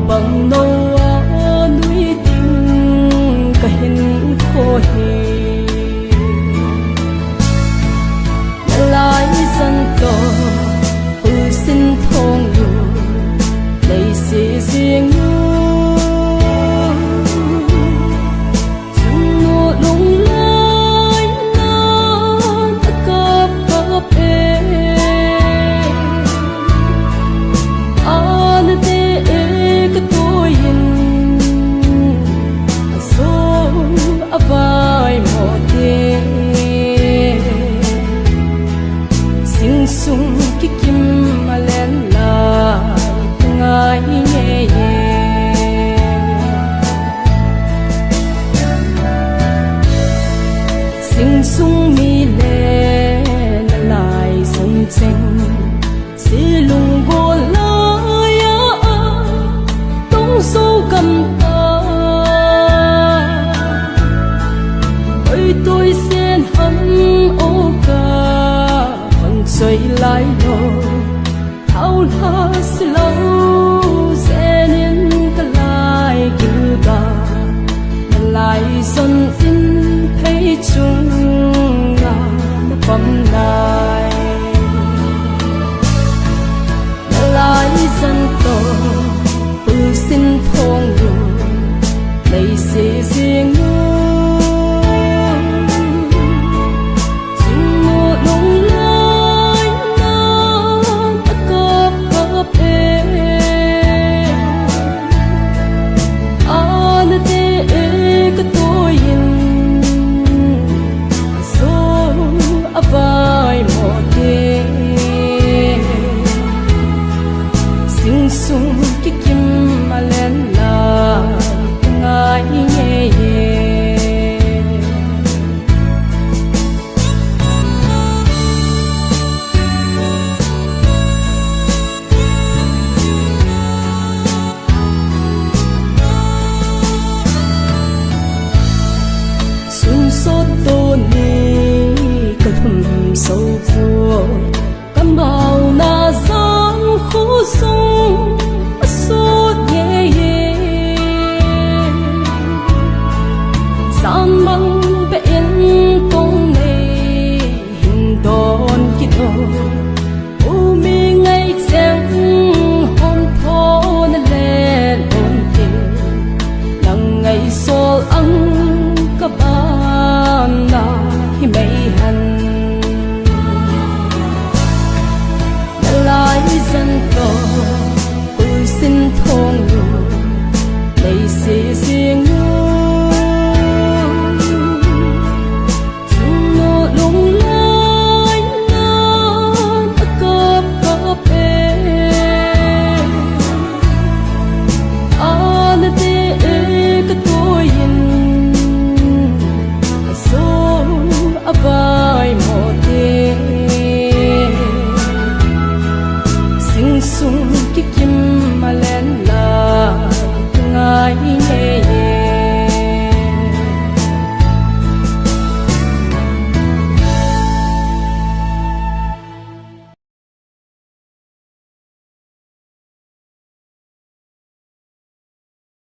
bằng nâu á núi tình cả hình khô hề lại dân cờ hư sinh thong người lấy xì riêng sung ki kim malen la ngai nghe sing sung mi le na lai sung cheng si lung go la ya tong so kam ta ơi tôi sen hâm ô ca rồi lại lo thao la slow sẽ nên ta lại cứ ta lại xuân in thấy chung là bấm la